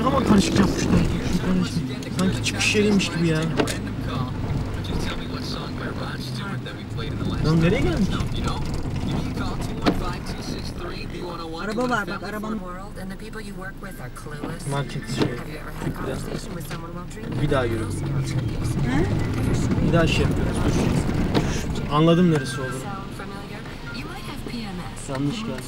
ne kadar karışık yapmışlar. Sanki çıkış yeriymiş gibi ya. Lan nereye geldik? Araba var bak, arabanın. Market şey. Bir daha yürü. Bir daha şey yapıyoruz. Anladım neresi olduğunu. Yanlış geldik.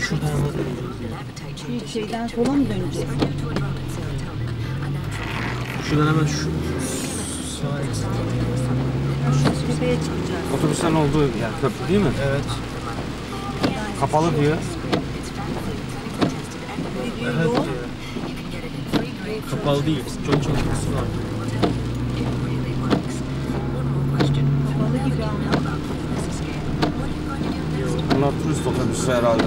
Şuradan anladım. Şu şeyden sola mı döneceğiz? Şuradan hemen şu. Tepeye çıkacağız. Otobüsten olduğu yer köprü değil mi? Evet. Kapalı diyor. Evet diyor. Kapalı değil. Çok çok kısa var. Kapalı gibi ama. Bunlar turist otobüsü herhalde.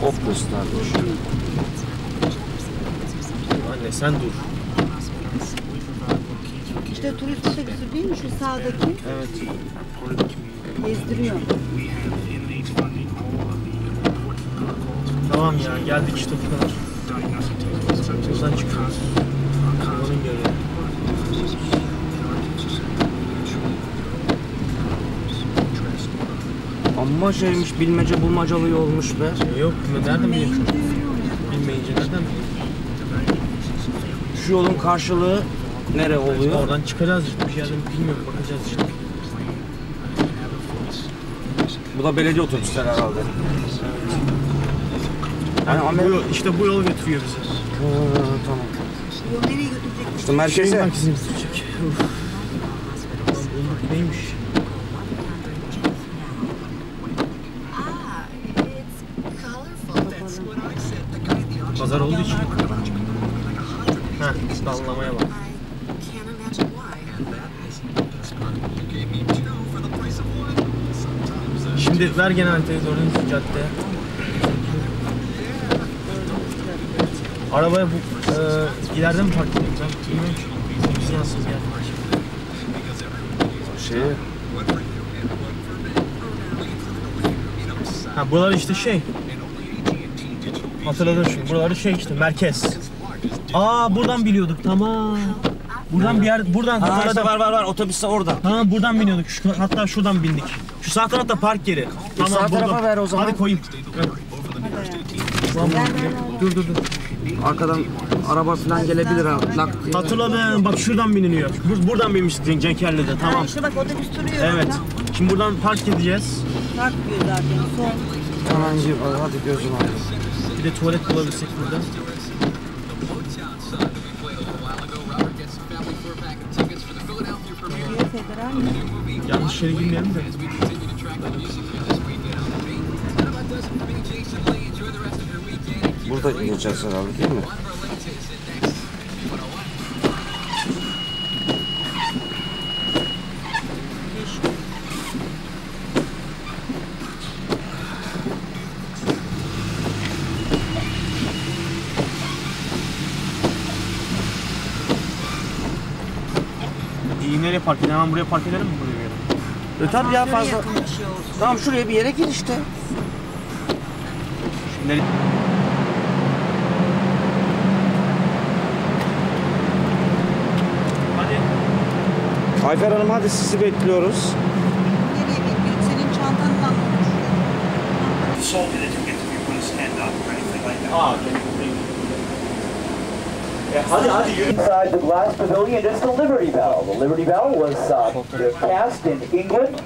Ok göstermiş. Anne sen dur. İşte turist otobüsü değil mi şu sağdaki? Evet. Gezdiriyor. Tamam ya geldik işte bu kadar. Buradan çıkıyoruz. Onun göre. Amma şeymiş, bilmece bulmacalı olmuş be. Yok nereden biliyorsun? Bilmeyince nereden biliyorsun? Şu yolun karşılığı nere oluyor? Oradan çıkacağız işte bir yerden bilmiyorum bakacağız işte. Bu da belediye otobüsleri herhalde. Yani bu yol, işte bu yol götürüyor bizi. Tamam. Yol nereye götürecek? İşte merkeze. Merkezine götürecek. Neymiş? Pazar olduğu için. Heh, dallamaya bak. Şimdi ver gene haritayı doğru caddeye. Arabaya bu ileride mi park edeyim ben? Bilmiyorum ki. Bizi nasıl geldi? Ha buralar işte şey. Hatırladım şimdi. Buraları şey işte merkez. Aa buradan biliyorduk tamam. Buradan bir yer buradan Işte var otobüs de orada. Tamam buradan biniyorduk. Hatta şuradan bindik. Şu sağ tarafta park yeri. Tamam sağ buldum. tarafa ver o zaman. Hadi koyayım. Dur. Arkadan araba falan gelebilir ha. Hatırladım. Bak şuradan biniliyor. Buradan binmiştik Cenkerli'de. Tamam. İşte bak otobüs duruyor. Evet. Orada. Şimdi buradan park edeceğiz. Park diyor zaten. Son. Hemen gir. Hadi gözüm aydın. Bir de tuvalet bulabilsek burada. Federal mi? Yanlış yere girmeyelim de. Burada ineceğiz herhalde değil mi? İyi nereye park edelim? Hemen buraya park edelim mi buraya? Tabii ya fazla. Tamam şuraya bir yere gir işte. Nereye? Hadi. Ayfer Hanım hadi sizi bekliyoruz. Nereye bekliyorsun? Senin çantandan mı oluşuyor? Hadi yürü. Inside the glass pavilion is the Liberty Bell. The Liberty Bell was cast in England,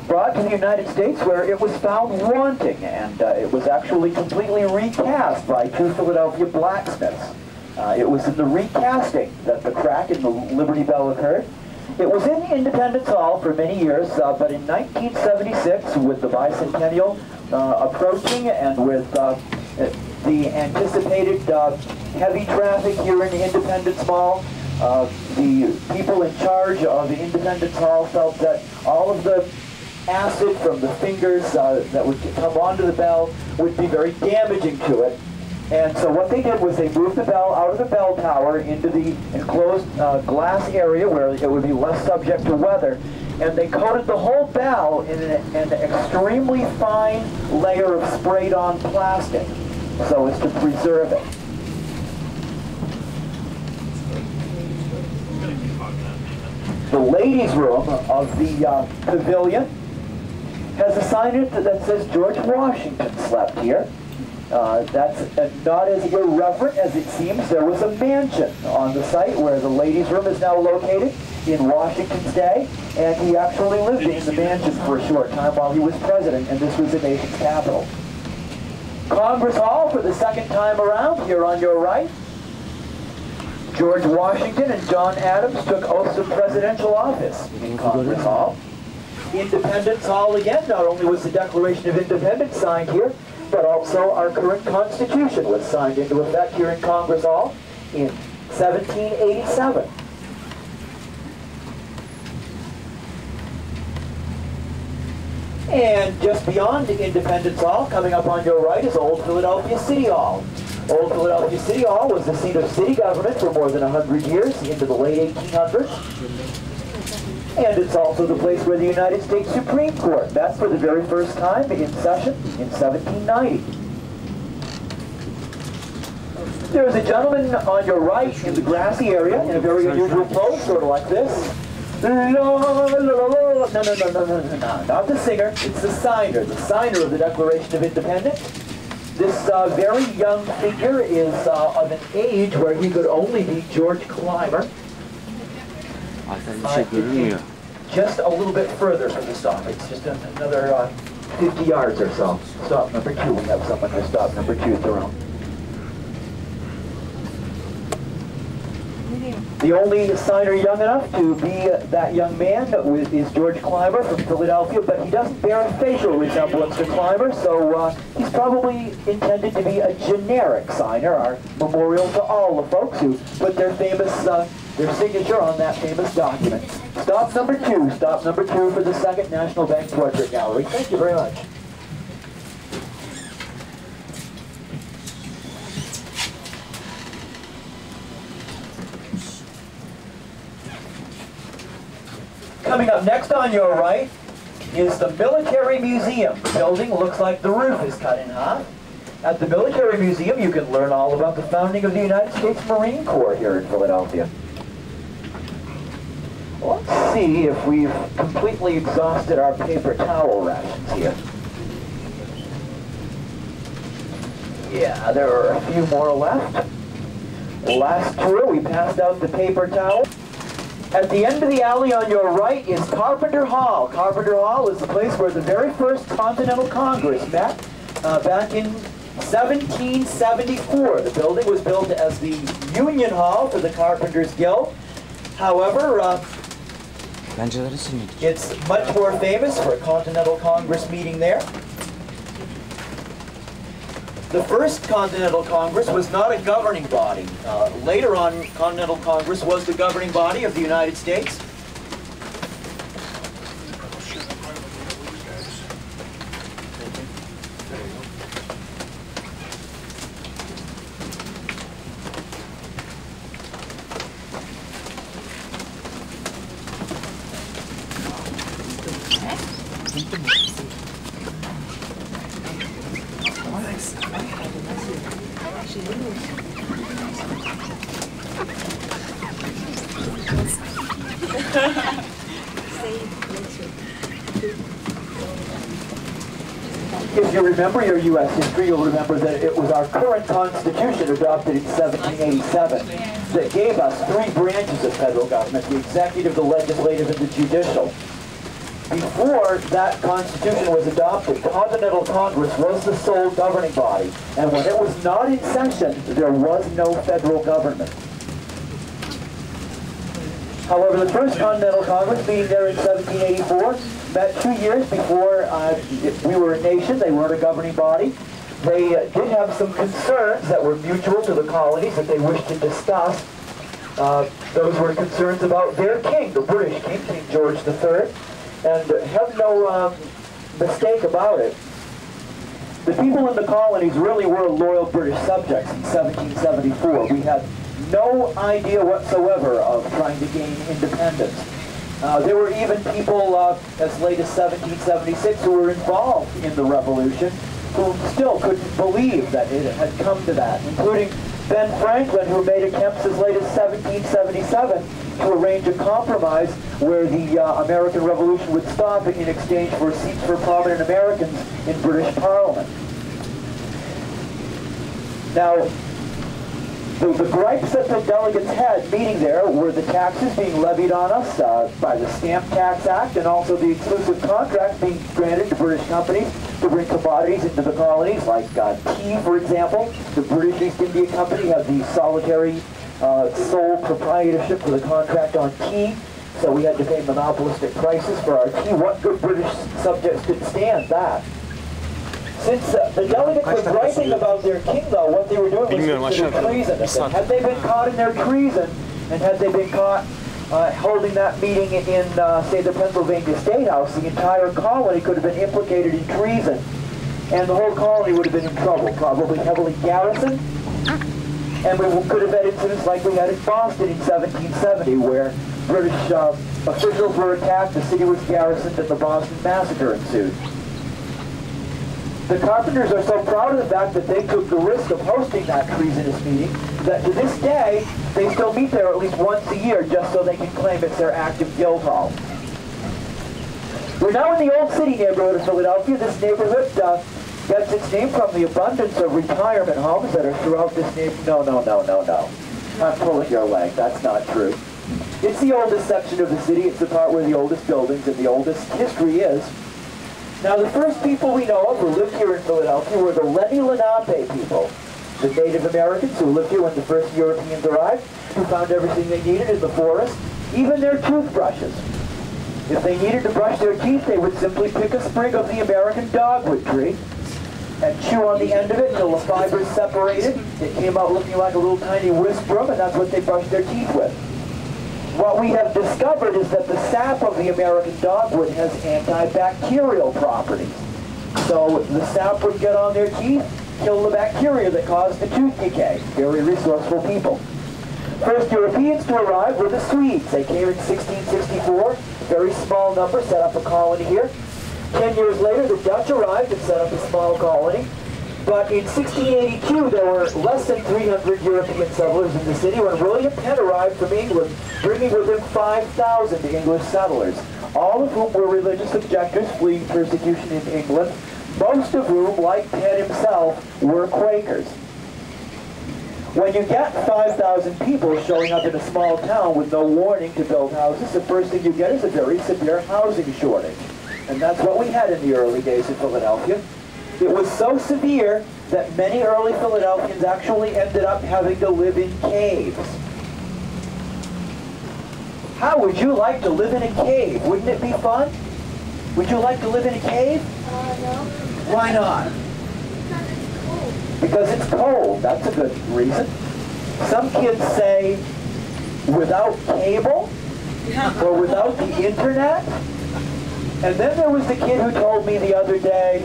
brought to the United States where it was found wanting, and it was actually completely recast by two Philadelphia blacksmiths. It was in the recasting that the crack in the Liberty Bell occurred. It was in Independence Hall for many years, but in 1976, with the bicentennial approaching and with the anticipated heavy traffic here in the Independence Mall, the people in charge of the Independence Hall felt that all of the acid from the fingers that would come onto the bell would be very damaging to it. And so what they did was they moved the bell out of the bell tower into the enclosed glass area where it would be less subject to weather. And they coated the whole bell in an extremely fine layer of sprayed-on plastic so as to preserve it. The ladies' room of the pavilion has a signage that says George Washington slept here. That's not as irreverent as it seems. There was a mansion on the site where the ladies' room is now located in Washington's day, and he actually lived in the mansion for a short time while he was president, and this was the nation's capital. Congress Hall for the second time around, here on your right. George Washington and John Adams took oaths of presidential office in Congress Hall. Independence Hall again, not only was the Declaration of Independence signed here, but also our current Constitution was signed into effect here in Congress Hall in 1787. And just beyond Independence Hall, coming up on your right, is Old Philadelphia City Hall. Old Philadelphia City Hall was the seat of city government for more than 100 years, into the late 1800s. And it's also the place where the United States Supreme Court met for the very first time in session in 1790. There's a gentleman on your right in the grassy area in a very unusual pose, sort of like this. No, not the singer, it's the signer of the Declaration of Independence. This very young figure is of an age where he could only be George Clymer. Just a little bit further from the stop. It's just another 50 yards or so. Stop number 2. We have someone to stop number 2 through. The only signer young enough to be that young man is George Clymer from Philadelphia, but he doesn't bear a facial resemblance to Clymer, so he's probably intended to be a generic signer, our memorial to all the folks who put their famous, their signature on that famous document. Stop number 2 for the Second National Bank Portrait Gallery. Thank you very much. Coming up next on your right is the Military Museum. The building looks like the roof is cut in half. At the Military Museum, you can learn all about the founding of the United States Marine Corps here in Philadelphia. Let's see if we've completely exhausted our paper towel rations here. Yeah, there are a few more left. Last tour, we passed out the paper towel. At the end of the alley on your right is Carpenter Hall. Carpenter Hall is the place where the very first Continental Congress met back in 1774. The building was built as the Union Hall for the Carpenters Guild. However, it's much more famous for a Continental Congress meeting there. The first Continental Congress was not a governing body. Later on, Continental Congress was the governing body of the United States. If you remember your U.S. history, you'll remember that it was our current Constitution adopted in 1787 that gave us 3 branches of federal government, the executive, the legislative, and the judicial. Before that Constitution was adopted, Continental Congress was the sole governing body, and when it was not in session, there was no federal government. However, the first Continental Congress, meeting there in 1784, met 2 years before we were a nation. They weren't a governing body. They did have some concerns that were mutual to the colonies that they wished to discuss. Those were concerns about their king, the British king, King George III. And have no mistake about it. The people in the colonies really were loyal British subjects in 1774. We had no idea whatsoever of trying to gain independence. There were even people as late as 1776 who were involved in the revolution who still couldn't believe that it had come to that, including Ben Franklin, who made attempts as late as 1777 to arrange a compromise where the American Revolution would stop in exchange for seats for prominent Americans in British Parliament. Now, the gripes that the delegates had meeting there were the taxes being levied on us by the Stamp Tax Act, and also the exclusive contracts being granted to British companies to bring commodities into the colonies, like tea, for example. The British East India Company had the solitary sole proprietorship for the contract on tea, so we had to pay monopolistic prices for our tea. What good British subjects could stand that? Since the delegates were griping about their king, though, what they were doing was considered treason. Had they been caught in their treason, and had they been caught holding that meeting in, say, the Pennsylvania State House, the entire colony could have been implicated in treason, and the whole colony would have been in trouble, probably heavily garrisoned. And we could have had incidents like we had in Boston in 1770, where British officials were attacked, the city was garrisoned, and the Boston Massacre ensued. The Carpenters are so proud of the fact that they took the risk of hosting that treasonous meeting that to this day, they still meet there at least once a year just so they can claim it's their active guild hall. We're now in the Old City neighborhood of Philadelphia. This neighborhood gets its name from the abundance of retirement homes that are throughout this neighborhood. No. I'm pulling your leg. That's not true. It's the oldest section of the city. It's the part where the oldest buildings and the oldest history is. Now, the first people we know of who lived here in Philadelphia were the Lenape people, the Native Americans who lived here when the first Europeans arrived, who found everything they needed in the forest, even their toothbrushes. If they needed to brush their teeth, they would simply pick a sprig of the American dogwood tree and chew on the end of it until the fibers separated. It came out looking like a little tiny whisk broom, and that's what they brushed their teeth with. What we have discovered is that the sap of the American dogwood has antibacterial properties. So the sap would get on their teeth, kill the bacteria that caused the tooth decay. Very resourceful people. First Europeans to arrive were the Swedes. They came in 1664, very small number, set up a colony here. 10 years later, the Dutch arrived and set up a small colony. But in 1682, there were less than 300 European settlers in the city when William Penn arrived from England, bringing with him 5,000 English settlers, all of whom were religious objectors fleeing persecution in England, most of whom, like Penn himself, were Quakers. When you get 5,000 people showing up in a small town with no warning to build houses, the first thing you get is a very severe housing shortage. And that's what we had in the early days of Philadelphia. It was so severe that many early Philadelphians actually ended up having to live in caves. How would you like to live in a cave? Wouldn't it be fun? Would you like to live in a cave? No. Why not? Because it's cold. That's a good reason. Some kids say, without cable or without the internet. And then there was the kid who told me the other day,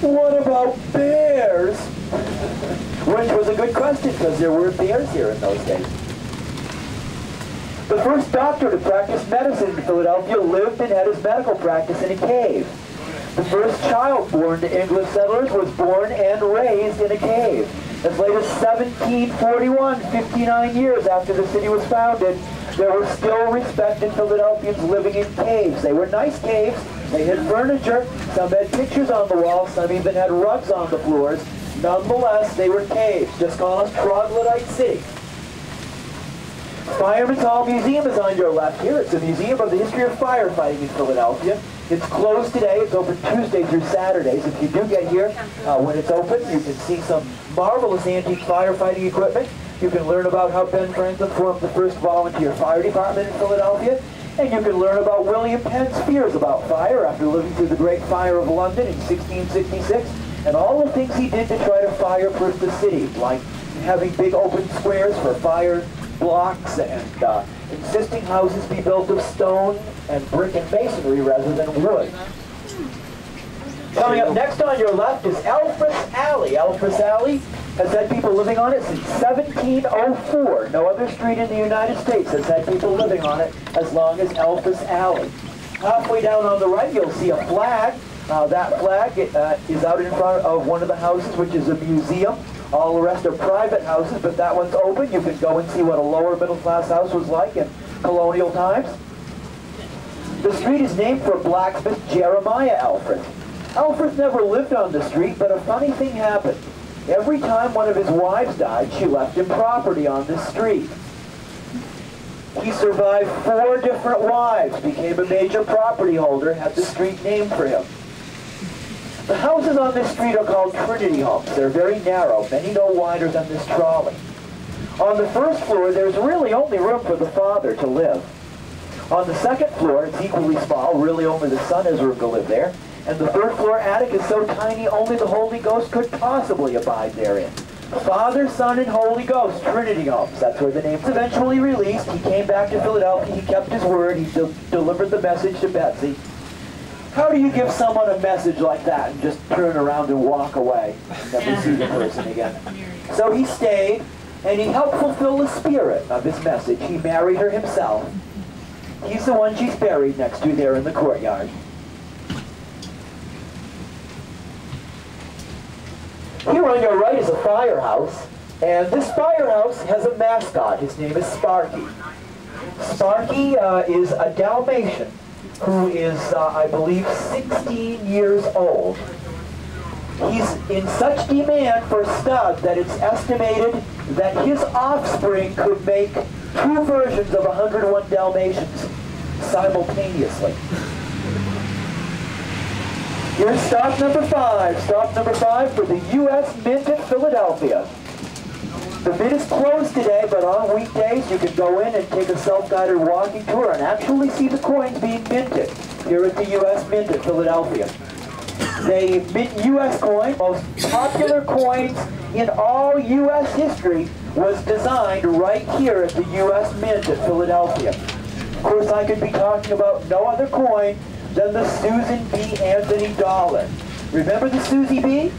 what about bears? Which was a good question because there were bears here in those days. The first doctor to practice medicine in Philadelphia lived and had his medical practice in a cave. The first child born to English settlers was born and raised in a cave. As late as 1741, 59 years after the city was founded, there were still respected Philadelphians living in caves. They were nice caves. They had furniture. Some had pictures on the walls. Some even had rugs on the floors. Nonetheless, they were caves. Just call us Troglodyte City. Fireman's Hall Museum is on your left here. It's a museum of the history of firefighting in Philadelphia. It's closed today. It's open Tuesday through Saturdays. If you do get here when it's open, you can see some marvelous antique firefighting equipment. You can learn about how Ben Franklin formed the first volunteer fire department in Philadelphia. And you can learn about William Penn's fears about fire after living through the Great Fire of London in 1666, and all the things he did to try to fireproof the city, like having big open squares for fire blocks and insisting houses be built of stone and brick and masonry rather than wood. Coming up next on your left is Alfred's Alley. Alfred's Alley has had people living on it since 1704. No other street in the United States has had people living on it as long as Alfred's Alley. Halfway down on the right, you'll see a flag. That flag is out in front of one of the houses, which is a museum. All the rest are private houses, but that one's open. You can go and see what a lower middle-class house was like in colonial times. The street is named for blacksmith Jeremiah Alfred. Alfred never lived on the street, but a funny thing happened. Every time one of his wives died, she left him property on this street. He survived 4 different wives, became a major property holder, had the street named for him. The houses on this street are called Trinity homes. They're very narrow, many no wider than this trolley. On the first floor, there's really only room for the father to live. On the second floor, it's equally small, really only the son has room to live there. And the third floor attic is so tiny, only the Holy Ghost could possibly abide therein. Father, Son, and Holy Ghost, Trinity homes. That's where the name's eventually released. He came back to Philadelphia, he kept his word, he delivered the message to Betsy. How do you give someone a message like that and just turn around and walk away and never see the person again? So he stayed, and he helped fulfill the spirit of his message. He married her himself. He's the one she's buried next to there in the courtyard. Here on your right is a firehouse, and this firehouse has a mascot. His name is Sparky. Sparky is a Dalmatian who is, I believe, 16 years old. He's in such demand for stud that it's estimated that his offspring could make 2 versions of 101 Dalmatians simultaneously. Here's stop number 5. Stop number 5 for the U.S. Mint at Philadelphia. The Mint is closed today, but on weekdays you can go in and take a self-guided walking tour and actually see the coins being minted here at the U.S. Mint at Philadelphia. They mint U.S. coins. The most popular coins in all U.S. history was designed right here at the U.S. Mint at Philadelphia. Of course, I could be talking about no other coin than the Susan B. Anthony dollar. Remember the Susie B?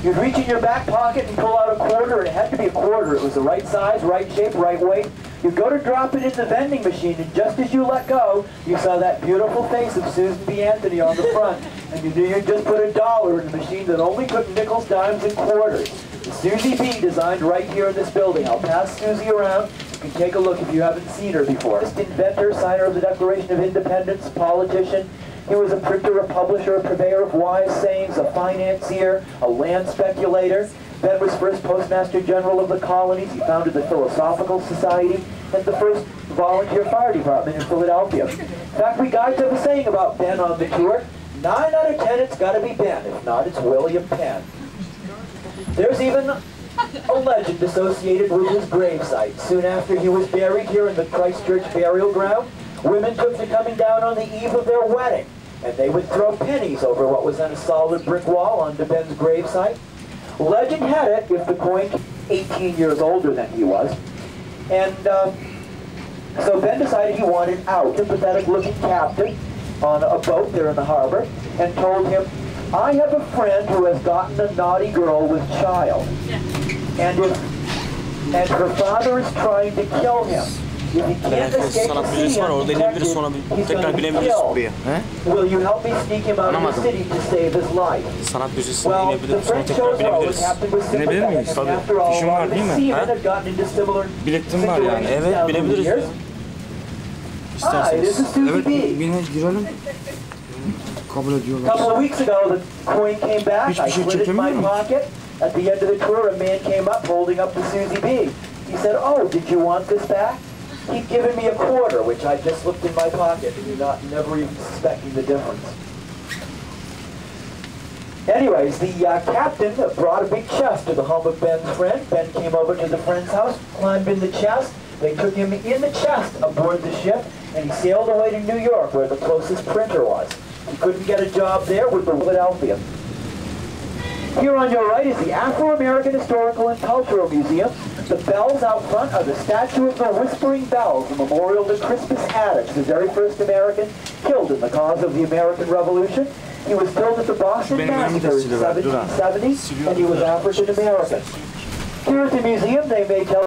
You'd reach in your back pocket and pull out a quarter, and it had to be a quarter. It was the right size, right shape, right weight. You'd go to drop it in the vending machine, and just as you let go, you saw that beautiful face of Susan B. Anthony on the front, and you knew you'd just put $1 in the machine that only took nickels, dimes, and quarters. The Susie B designed right here in this building. I'll pass Susie around. You can take a look if you haven't seen her before. Inventor, signer of the Declaration of Independence, politician. He was a printer, a publisher, a purveyor of wise sayings, a financier, a land speculator. Ben was first Postmaster General of the colonies. He founded the Philosophical Society and the first volunteer fire department in Philadelphia. In fact, we guides have a saying about Ben on the tour. 9 out of 10, it's got to be Ben. If not, it's William Penn. There's even a legend associated with his gravesite. Soon after he was buried here in the Christchurch burial ground, women took to coming down on the eve of their wedding, and they would throw pennies over what was then a solid brick wall onto Ben's gravesite. Legend had it, if the coin was 18 years older than he was, and so Ben decided he wanted out. A sympathetic-looking captain on a boat there in the harbor, and told him, I have a friend who has gotten a naughty girl with child, and her father is trying to kill him. If he can't escape the city undetected, he's going to be killed. Will you help me sneak him out of the city to save his life? Well, the friend chose well. The captain was sympathetic, and after all, the seamen had gotten into similar situations down through the years. Ah, it is a Susie B. A couple of weeks ago, the coin came back. I slid it in my pocket. At the end of the tour, a man came up holding up the Susie B. He said, oh, did you want this back? He'd given me a quarter, which I just slipped in my pocket, and never even suspecting the difference. Anyways, the captain brought a big chest to the home of Ben's friend. Ben came over to the friend's house, climbed in the chest. They took him in the chest aboard the ship, and he sailed away to New York, where the closest printer was. He couldn't get a job there with the Philadelphia. Here on your right is the Afro-American Historical and Cultural Museum. The bells out front are the statue of the Whispering Bells, a memorial to Crispus Attucks, the very first American killed in the cause of the American Revolution. He was killed at the Boston Massacre in 1770, and he was African American. Here at the museum, they may tell